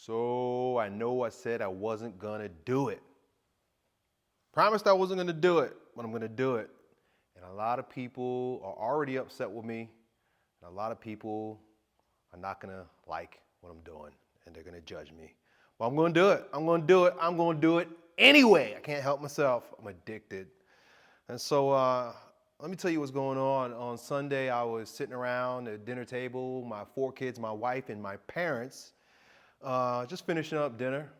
So I know I said I wasn't gonna do it. Promised I wasn't gonna do it, but I'm gonna do it. And a lot of people are already upset with me. And a lot of people are not gonna like what I'm doing and they're gonna judge me. But I'm gonna do it. I'm gonna do it. I'm gonna do it anyway. I can't help myself. I'm addicted. And so let me tell you what's going on. On Sunday, I was sitting around at the dinner table, my 4 kids, my wife, and my parents, just finishing up dinner.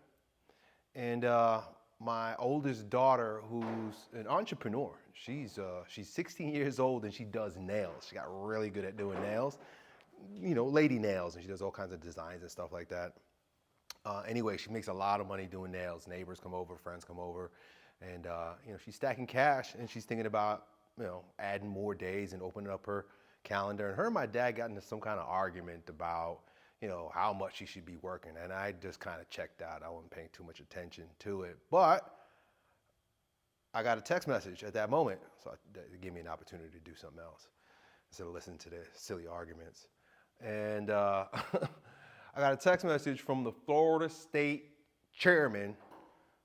And my oldest daughter, who's an entrepreneur, she's 16 years old and she does nails. She got really good at doing nails, you know, lady nails, and she does all kinds of designs and stuff like that. Anyway, she makes a lot of money doing nails. Neighbors come over, friends come over, and you know, she's stacking cash and she's thinking about, you know, adding more days and opening up her calendar. And her and my dad got into some kind of argument about, you know, how much she should be working. And I just kind of checked out. I wasn't paying too much attention to it. But I got a text message at that moment. So it gave me an opportunity to do something else instead of listening to the silly arguments. And I got a text message from the Florida State Chairman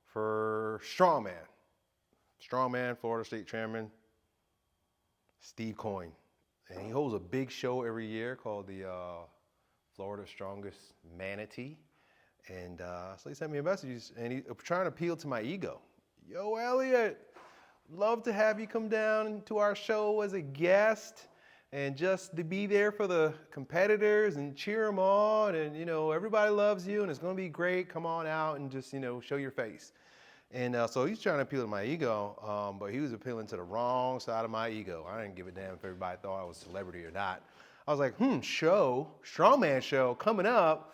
for Strongman. Strongman, Florida State Chairman, Steve Coyne. And he holds a big show every year called the Florida's Strongest Manatee. And so he sent me a message and he's trying to appeal to my ego. Yo, Elliott, love to have you come down to our show as a guest and just to be there for the competitors and cheer them on. And, you know, everybody loves you and it's going to be great. Come on out and just, you know, show your face. And so he's trying to appeal to my ego, but he was appealing to the wrong side of my ego. I didn't give a damn if everybody thought I was a celebrity or not. I was like, strongman show coming up.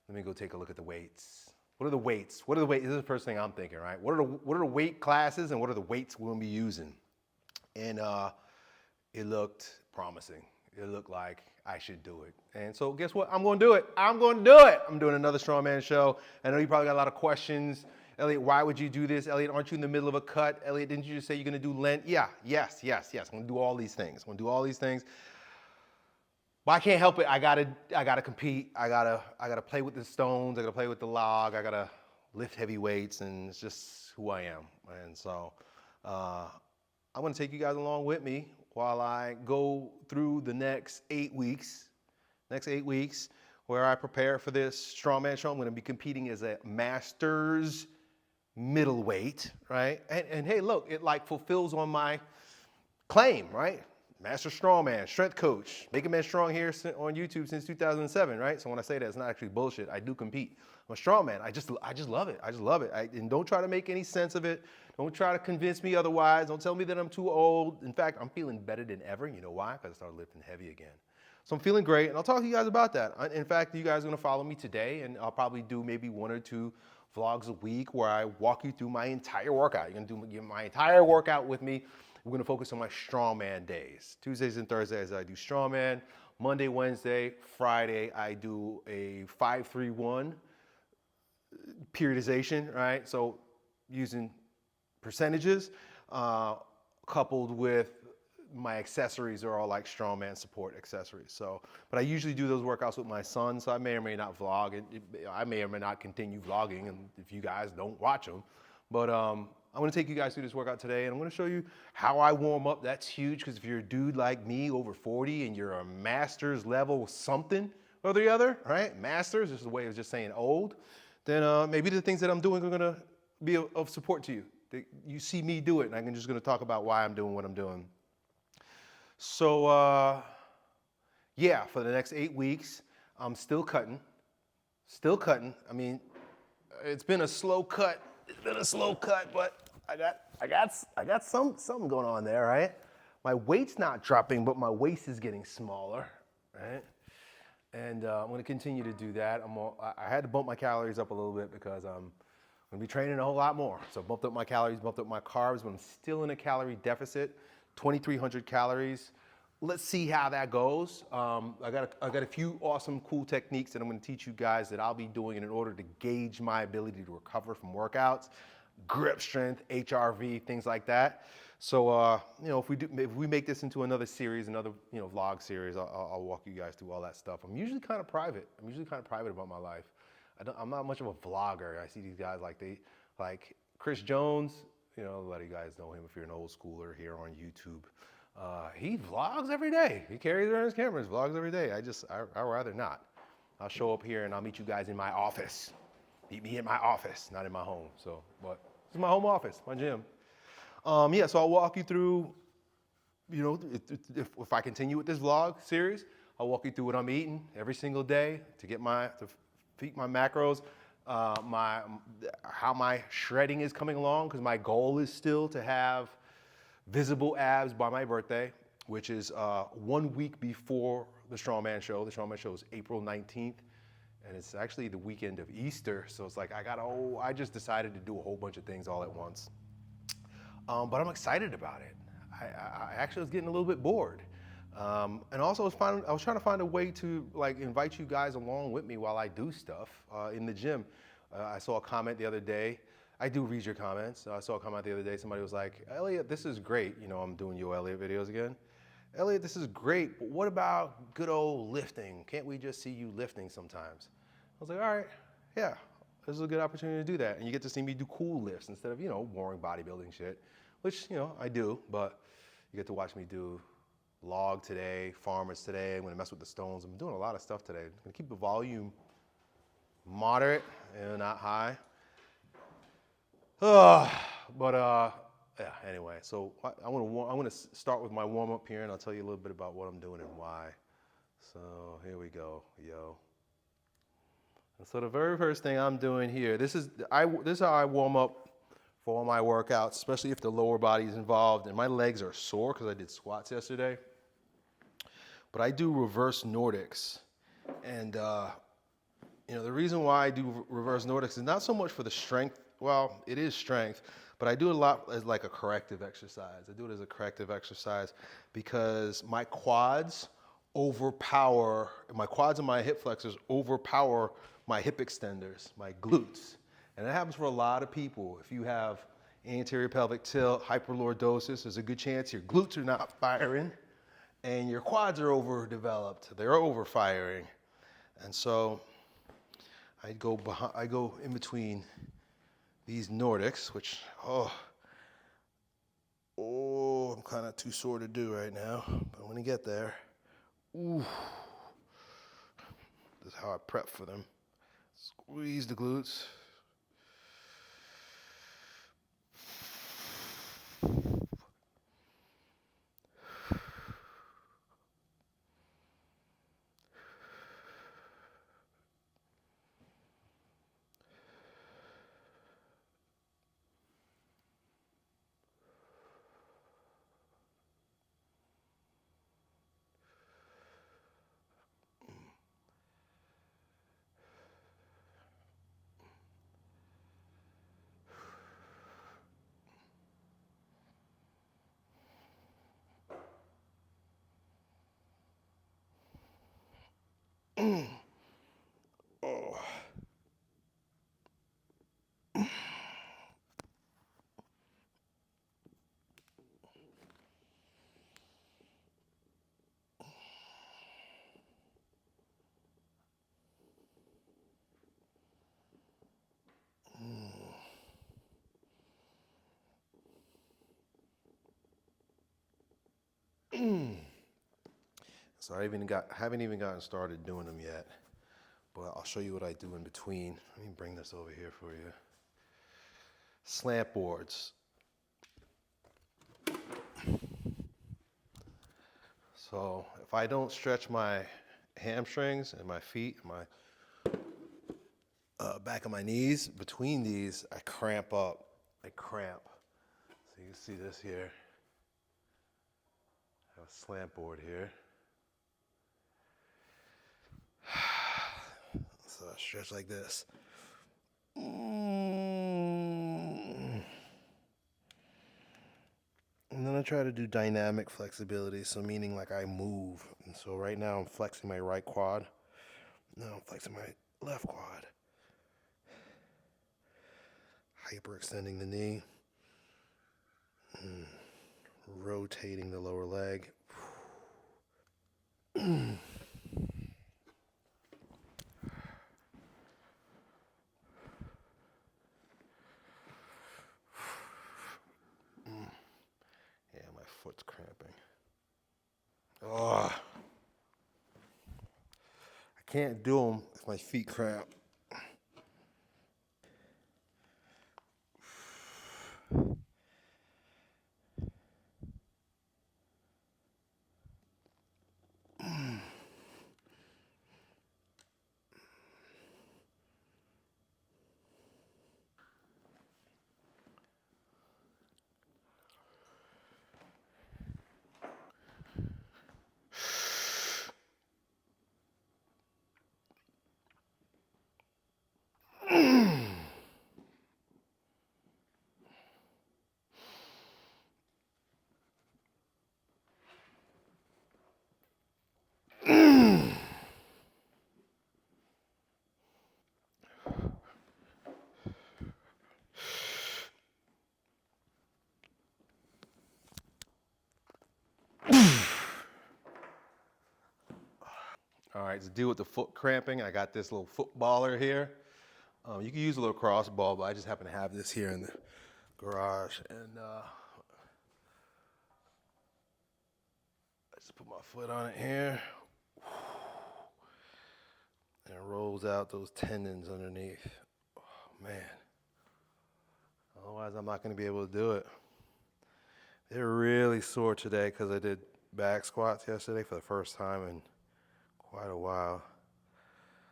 Let me go take a look at the weights. What are the weights? What are the weights? This is the first thing I'm thinking, right? What are the weight classes and what are the weights we're gonna be using? And it looked promising. It looked like I should do it. And so guess what? I'm gonna do it. I'm gonna do it. I'm doing another strongman show. I know you probably got a lot of questions. Elliott, why would you do this? Elliott, aren't you in the middle of a cut? Elliott, didn't you just say you're gonna do Lent? Yeah, yes. I'm gonna do all these things. But I can't help it. I gotta compete. I gotta play with the stones. I gotta play with the log. I gotta lift heavy weights, and it's just who I am. And so I'm gonna take you guys along with me while I go through the next 8 weeks. Where I prepare for this strongman show. I'm gonna be competing as a master's middleweight, right? And hey, look, it like fulfills on my claim, right? Master strongman, strength coach, Make a Man Strong here on YouTube since 2007, right? So when I say that, it's not actually bullshit. I do compete. I'm a strongman. I just love it. And don't try to make any sense of it. Don't try to convince me otherwise. Don't tell me that I'm too old. In fact, I'm feeling better than ever. You know why? Because I started lifting heavy again. So I'm feeling great, and I'll talk to you guys about that. In fact, you guys are gonna follow me today, and I'll probably do maybe 1 or 2 vlogs a week where I walk you through my entire workout. You're gonna do my entire workout with me. We're gonna focus on my strongman days. Tuesdays and Thursdays I do strongman. Monday, Wednesday, Friday I do a 5-3-1 periodization, right? So using percentages coupled with my accessories are all like strongman support accessories. So, but I usually do those workouts with my son, so I may or may not vlog. I may or may not continue vlogging, and if you guys don't watch them. But I'm gonna take you guys through this workout today, and I'm gonna show you how I warm up. That's huge, because if you're a dude like me, over 40, and you're a master's level something or the other, right? Masters is the way of just saying old. Then maybe the things that I'm doing are gonna be of support to you. You see me do it, and I'm just gonna talk about why I'm doing what I'm doing. So, yeah, for the next 8 weeks, I'm still cutting. I mean, it's been a slow cut. But I got something going on there, right? My weight's not dropping, but my waist is getting smaller, right? And I'm gonna continue to do that. I had to bump my calories up a little bit because I'm gonna be training a whole lot more. So bumped up my calories, bumped up my carbs, but I'm still in a calorie deficit. 2,300 calories. Let's see how that goes. I got a few awesome, cool techniques that I'm gonna teach you guys that I'll be doing in order to gauge my ability to recover from workouts, grip strength, HRV, things like that. So, you know, if we make this into another series, another, you know, vlog series, I'll walk you guys through all that stuff. I'm usually kind of private about my life. I'm not much of a vlogger. I see these guys like Chris Jones. You know, a lot of you guys know him if you're an old schooler here on YouTube. He vlogs every day. He carries around his cameras, vlogs every day. I'd rather not. I'll show up here and I'll meet you guys in my office. Meet me in my office, not in my home. So, but this is my home office, my gym. Yeah, so I'll walk you through, you know, if I continue with this vlog series, I'll walk you through what I'm eating every single day to feed my macros, how my shredding is coming along, because my goal is still to have visible abs by my birthday, which is 1 week before the Strongman Show. The Strongman Show is April 19th, and it's actually the weekend of Easter, so it's like I just decided to do a whole bunch of things all at once. But I'm excited about it. I actually was getting a little bit bored. And also I was trying to find a way to like invite you guys along with me while I do stuff in the gym. I saw a comment the other day. I do read your comments. I saw a comment the other day. Somebody was like, Elliott, this is great. You know, I'm doing your Elliott videos again. Elliott, this is great, but what about good old lifting? Can't we just see you lifting sometimes? I was like, all right, yeah, this is a good opportunity to do that. And you get to see me do cool lifts instead of, you know, boring bodybuilding shit, which, you know, I do, but you get to watch me do log today, farmers today. I'm gonna mess with the stones. I'm doing a lot of stuff today. I'm gonna keep the volume moderate and not high. Yeah, anyway, so I'm gonna start with my warm up here and I'll tell you a little bit about what I'm doing and why. So here we go, yo. And so the very first thing I'm doing here, this is how I warm up for all my workouts, especially if the lower body is involved and my legs are sore because I did squats yesterday. But I do reverse Nordics. And you know, the reason why I do reverse Nordics is not so much for the strength. Well, it is strength, but I do it a lot as like a corrective exercise. I do it as a corrective exercise because my quads and my hip flexors overpower my hip extenders, my glutes. And that happens for a lot of people. If you have anterior pelvic tilt, hyperlordosis, there's a good chance your glutes are not firing and your quads are overdeveloped. They're overfiring. And so I go in between these Nordics, which, I'm kind of too sore to do right now, but I'm gonna get there. Ooh. This is how I prep for them. Squeeze the glutes. Oh. So I haven't even gotten started doing them yet, but I'll show you what I do in between. Let me bring this over here for you. Slant boards. So if I don't stretch my hamstrings and my feet, my back of my knees, between these, I cramp up. I cramp. So you can see this here. I have a slant board here. So I stretch like this. And then I try to do dynamic flexibility, so meaning like I move. And so right now I'm flexing my right quad. Now I'm flexing my left quad. Hyperextending the knee. Rotating the lower leg. starts cramping. Oh, I can't do them if my feet cramp. All right, to deal with the foot cramping, I got this little footballer here. You can use a little crossball, but I just happen to have this here in the garage. And I just put my foot on it here. And it rolls out those tendons underneath. Oh, man. Otherwise, I'm not going to be able to do it. They're really sore today because I did back squats yesterday for the first time in quite a while.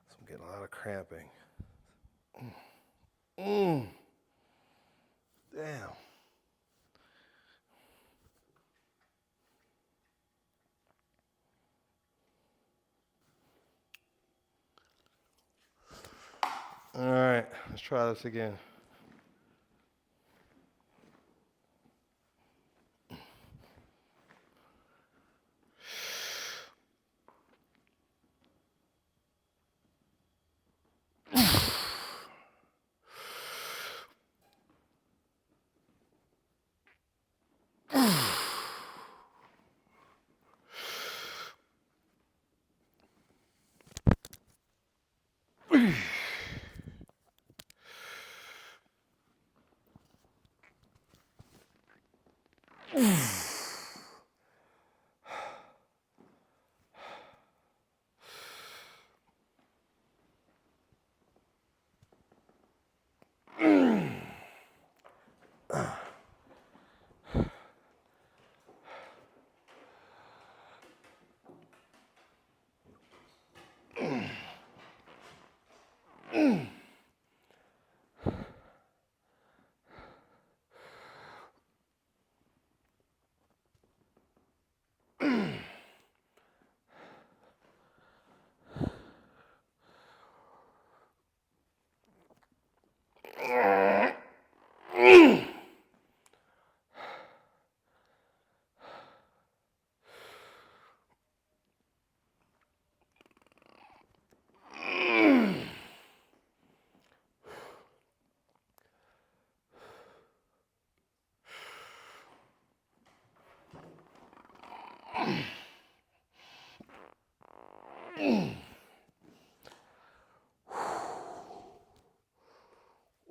So I'm getting a lot of cramping. Damn. All right, let's try this again.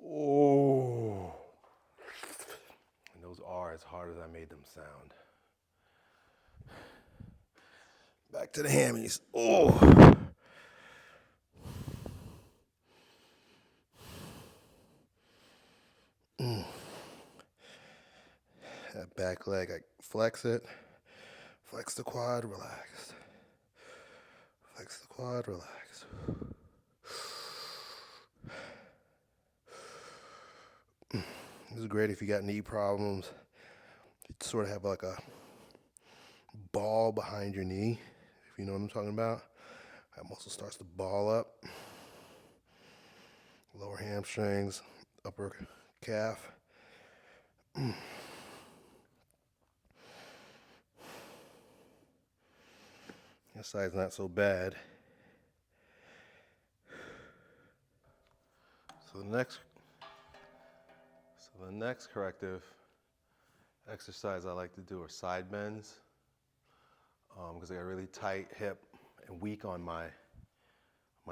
Oh. And those are as hard as I made them sound. Back to the hammies. Oh. That back leg, I flex it. Flex the quad, relax. Flex the quad, relax. This is great if you got knee problems. You sort of have like a ball behind your knee, if you know what I'm talking about. That muscle starts to ball up. Lower hamstrings, upper calf. This side's not so bad. So the next corrective exercise I like to do are side bends, because I got a really tight hip and weak on my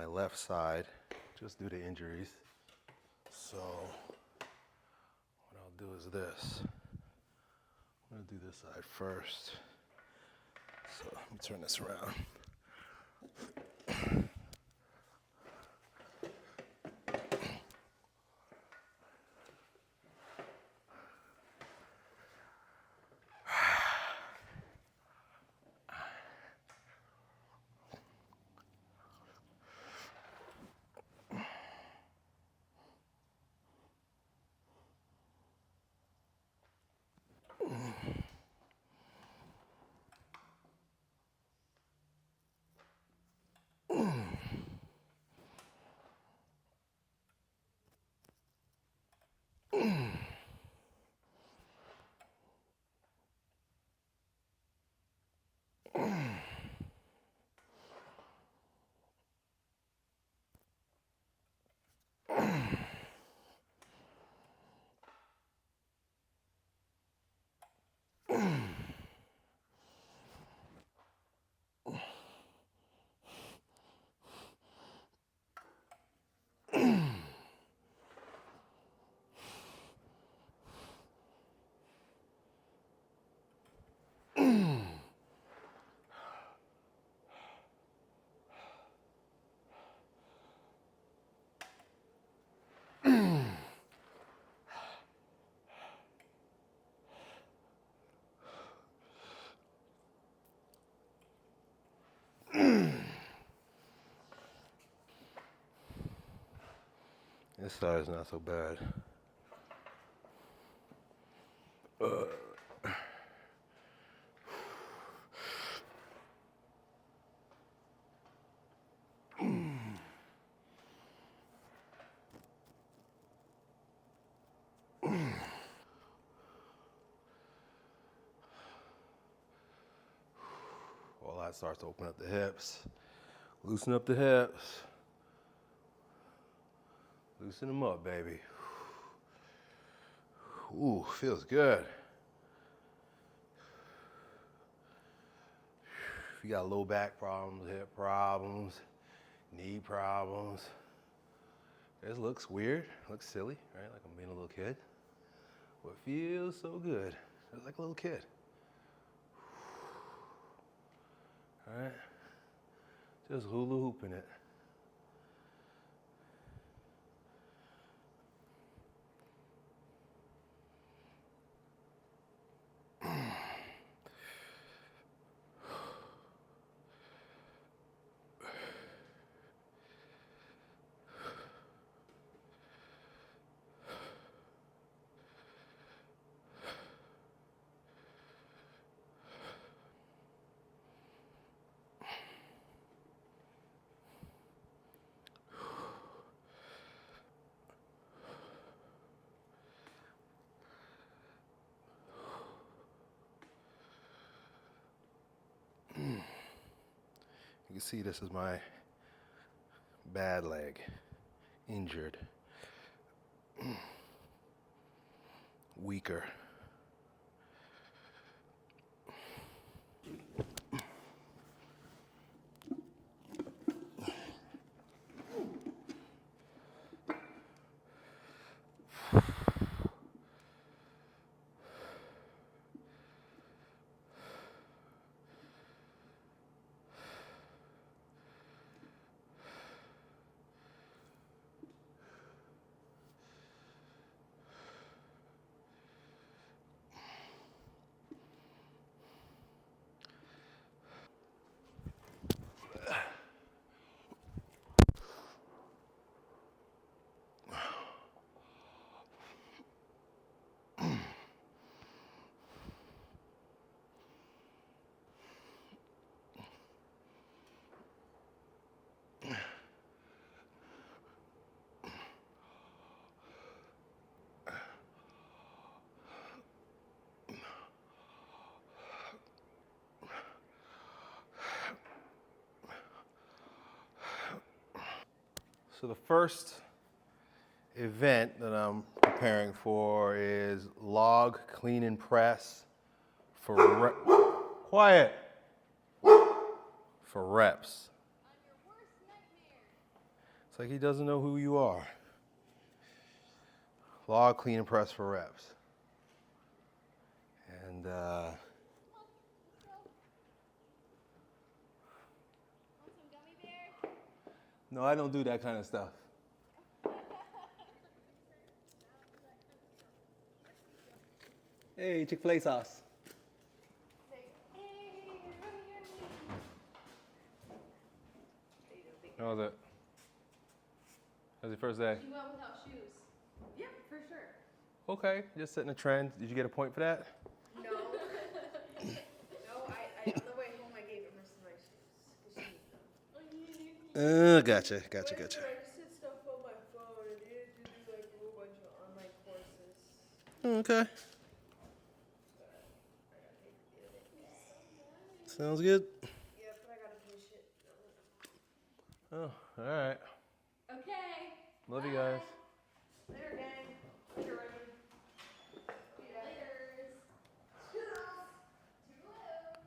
left side, just due to injuries. So what I'll do is this. I'm gonna do this side first. So let me turn this around. This side is not so bad. All that starts to open up the hips. Loosen up the hips. Loosen them up, baby. Ooh, feels good. If you got low back problems, hip problems, knee problems, this looks weird, looks silly, right? Like I'm being a little kid. But feels so good. It's like a little kid. All right? Just hula hooping it. You can see this is my bad leg, injured, weaker. So the first event that I'm preparing for is log clean and press for quiet, for reps. It's like he doesn't know who you are. Log clean and press for reps. And Want some gummy bears? no, I don't do that kind of stuff. Hey, Chick-fil-A sauce. How was it? How's your first day? You went without shoes. Yep, for sure. Okay, just setting a trend. Did you get a point for that? No. No, I on the way home I gave Emerson my shoes because she needs them. Gotcha. I just did stuff on my phone and didn't do like a whole bunch of online courses. Okay. But I gotta pay for the other things. Sounds good. Yeah, but I gotta finish it. Oh, all right. Okay. Love you guys. Later, gang. Later, Ryan. Laters. Toodles. Toodaloo.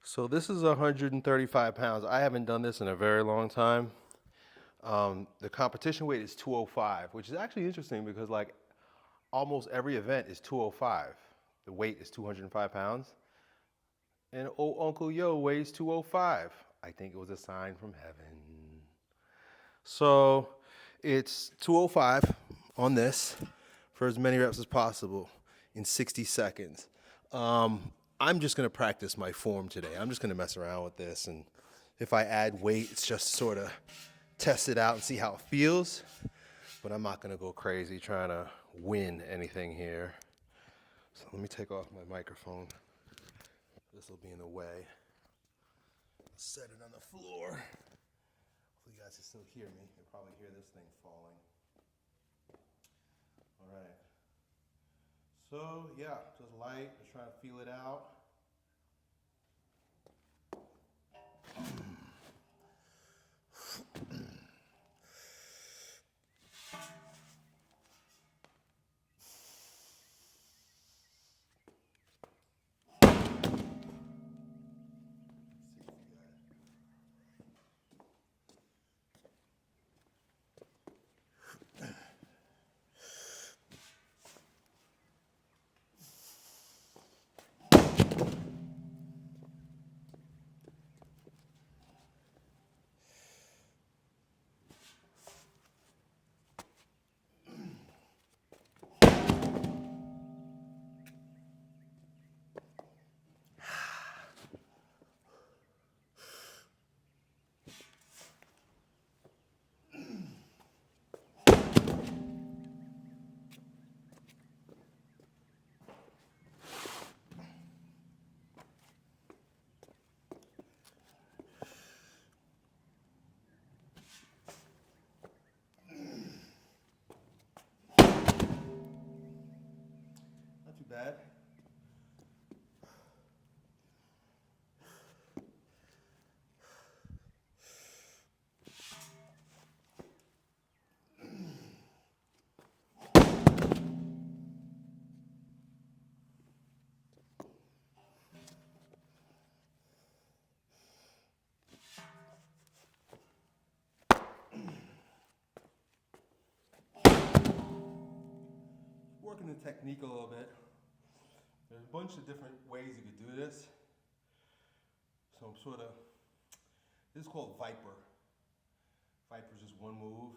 So this is 135 pounds. I haven't done this in a very long time. The competition weight is 205, which is actually interesting because like almost every event is 205. The weight is 205 pounds. And old Uncle Yo weighs 205. I think it was a sign from heaven. So it's 205 on this for as many reps as possible in 60 seconds. I'm just gonna practice my form today. I'm just gonna mess around with this, and if I add weight, it's just sort of test it out and see how it feels. But I'm not gonna go crazy trying to win anything here. So let me take off my microphone. This will be in the way. Set it on the floor. Hopefully you guys can still hear me. You'll probably hear this thing falling. All right. So yeah, just light, just trying to feel it out. Not too bad. Working the technique a little bit. There's a bunch of different ways you could do this. So I'm sort of, this is called Viper. Viper's just one move.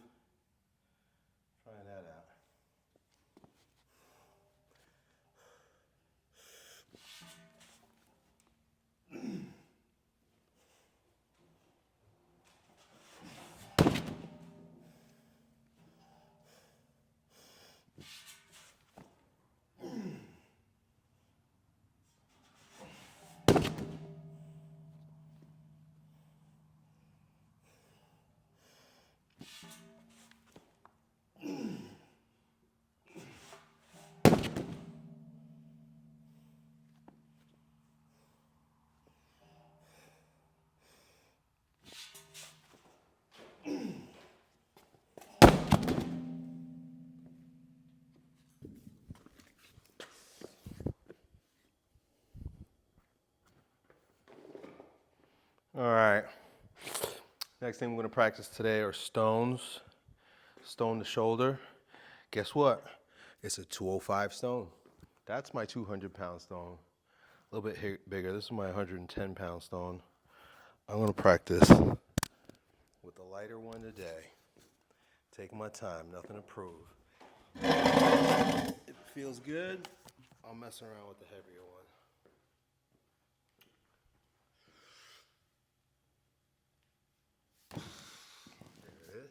Trying that out. All right. Next thing we're gonna practice today are stones. Stone to shoulder. Guess what? It's a 205 stone. That's my 200-pound stone. A little bit bigger. This is my 110-pound stone. I'm gonna practice with the lighter one today. Taking my time, nothing to prove. If it feels good, I'll mess around with the heavier one. There it is.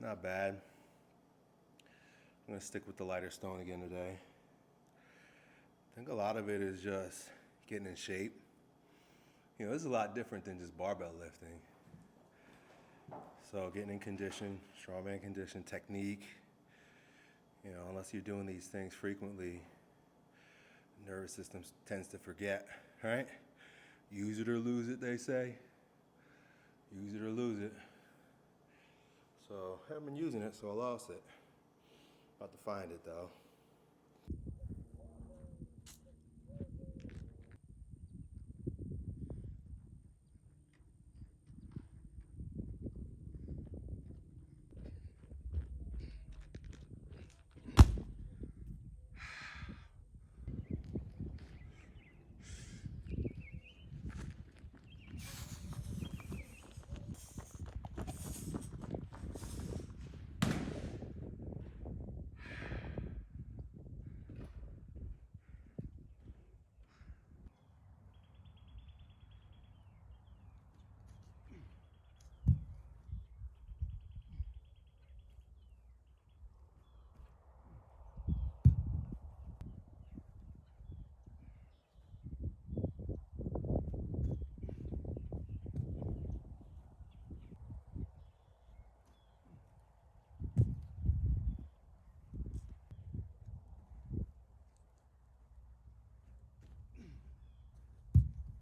Not bad. I'm gonna stick with the lighter stone again today. I think a lot of it is just getting in shape. You know, this is a lot different than just barbell lifting. So getting in condition, strongman condition, technique. You know, unless you're doing these things frequently, the nervous system tends to forget, right? Use it or lose it, they say. Use it or lose it. So I haven't been using it, so I lost it. About to find it though.